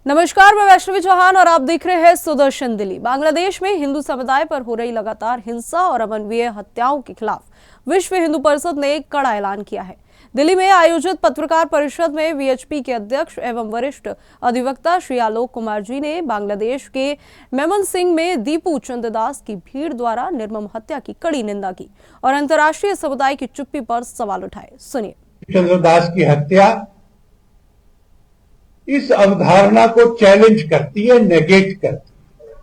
नमस्कार, मैं वैष्णवी चौहान और आप देख रहे हैं सुदर्शन दिल्ली। बांग्लादेश में हिंदू समुदाय पर हो रही लगातार हिंसा और अमानवीय हत्याओं के खिलाफ विश्व हिंदू परिषद ने एक कड़ा ऐलान किया है। दिल्ली में आयोजित पत्रकार परिषद में वीएचपी के अध्यक्ष एवं वरिष्ठ अधिवक्ता श्री आलोक कुमार जी ने बांग्लादेश के मेमनसिंह में दीपू चंद्रदास की भीड़ द्वारा निर्मम हत्या की कड़ी निंदा की और अंतर्राष्ट्रीय समुदाय की चुप्पी पर सवाल उठाए। सुनिए। चंद्रदास की हत्या इस अवधारणा को चैलेंज करती है, नेगेट करती है,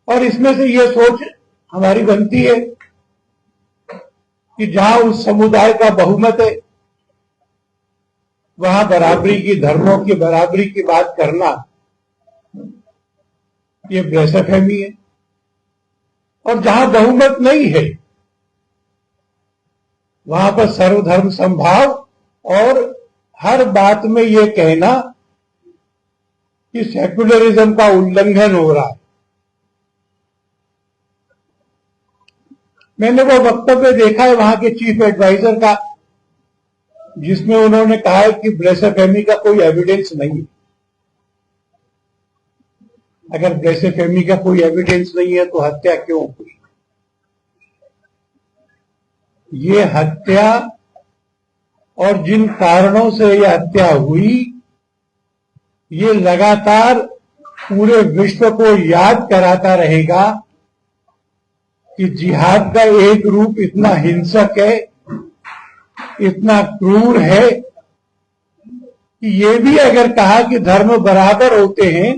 और इसमें से यह सोच हमारी बनती है कि जहां उस समुदाय का बहुमत है वहां बराबरी की, धर्मों की बराबरी की बात करना यह ब्लेसफेमी है, और जहां बहुमत नहीं है वहां पर सर्वधर्म समभाव और हर बात में यह कहना कि सेक्युलरिज्म का उल्लंघन हो रहा है। मैंने वो वक्तव्य देखा है वहां के चीफ एडवाइजर का, जिसमें उन्होंने कहा है कि ब्लेसफेमी का कोई एविडेंस नहीं है। अगर ब्लेसफेमी का कोई एविडेंस नहीं है तो हत्या क्यों हुई? ये हत्या और जिन कारणों से यह हत्या हुई, ये लगातार पूरे विश्व को याद कराता रहेगा कि जिहाद का एक रूप इतना हिंसक है, इतना क्रूर है कि ये भी अगर कहा कि धर्म बराबर होते हैं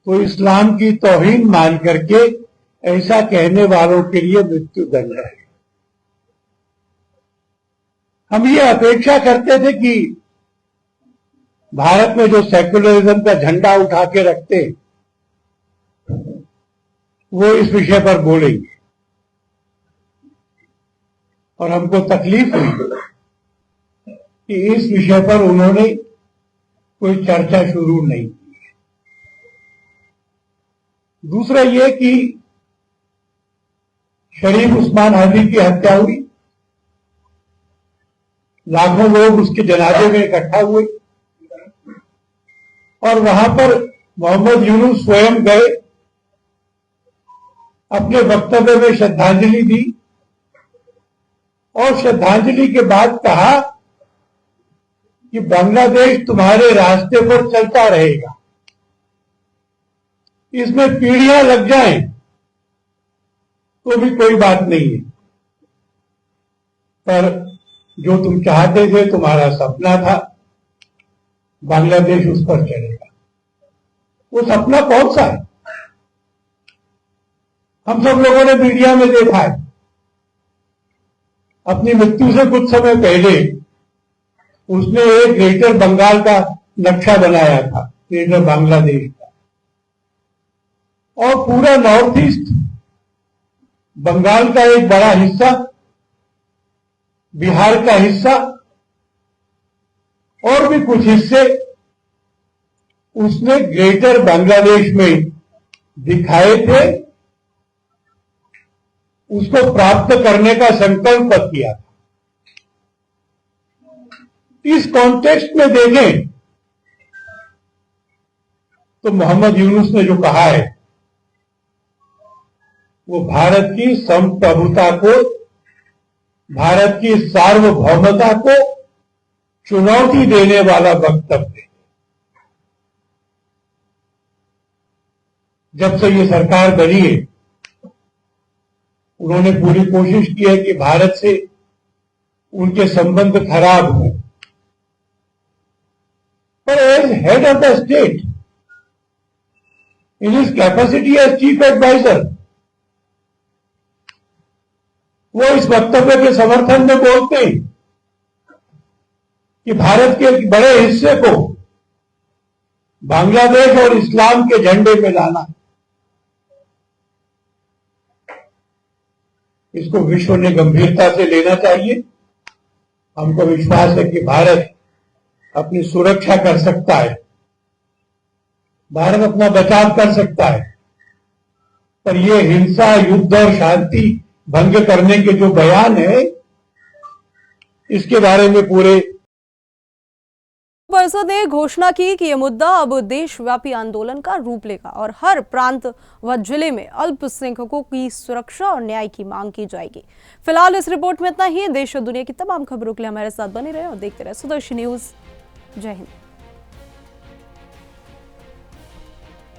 तो इस्लाम की तौहीन मान करके ऐसा कहने वालों के लिए मृत्यु दंड है। हम ये अपेक्षा करते थे कि भारत में जो सेक्युलरिज्म का झंडा उठा के रखते वो इस विषय पर बोलेंगे, और हमको तकलीफ हुई कि इस विषय पर उन्होंने कोई चर्चा शुरू नहीं की। दूसरा ये कि शरीफ उस्मान हादी की हत्या हुई, लाखों लोग उसके जनाजे में इकट्ठा हुए और वहां पर मोहम्मद यूनुस स्वयं गए, अपने वक्तव्य में श्रद्धांजलि दी और श्रद्धांजलि के बाद कहा कि बांग्लादेश तुम्हारे रास्ते पर चलता रहेगा, इसमें पीढ़ियां लग जाएं तो भी कोई बात नहीं है, पर जो तुम चाहते थे, तुम्हारा सपना था, बांग्लादेश उस पर चलेगा। वो सपना कौन सा है? हम सब लोगों ने मीडिया में देखा है। अपनी मृत्यु से कुछ समय पहले उसने एक ग्रेटर बंगाल का नक्शा बनाया था, ग्रेटर बांग्लादेश का, और पूरा नॉर्थ ईस्ट, बंगाल का एक बड़ा हिस्सा, बिहार का हिस्सा और भी कुछ हिस्से उसने ग्रेटर बांग्लादेश में दिखाए थे। उसको प्राप्त करने का संकल्प किया था। इस कॉन्टेक्स्ट में देखें तो मोहम्मद यूनुस ने जो कहा है वो भारत की संप्रभुता को, भारत की सार्वभौमता को चुनौती देने वाला वक्तव्य है। जब से ये सरकार बनी है उन्होंने पूरी कोशिश की है कि भारत से उनके संबंध खराब हो, पर as head of the state, in his capacity as chief adviser, वो इस वक्तव्य के समर्थन में बोलते हैं कि भारत के एक बड़े हिस्से को बांग्लादेश और इस्लाम के झंडे में लाना। इसको विश्व ने गंभीरता से लेना चाहिए। हमको विश्वास है कि भारत अपनी सुरक्षा कर सकता है, भारत अपना बचाव कर सकता है, पर यह हिंसा, युद्ध और शांति भंग करने के जो बयान है, इसके बारे में पूरे परिषद ने घोषणा की कि यह मुद्दा अब देशव्यापी आंदोलन का रूप लेगा और हर प्रांत व जिले में अल्पसंख्यकों की सुरक्षा और न्याय की मांग की जाएगी। फिलहाल इस रिपोर्ट में इतना ही। देश और दुनिया की तमाम खबरों के लिए हमारे साथ बने रहे और देखते रहे सुदर्शन न्यूज। जय हिंद।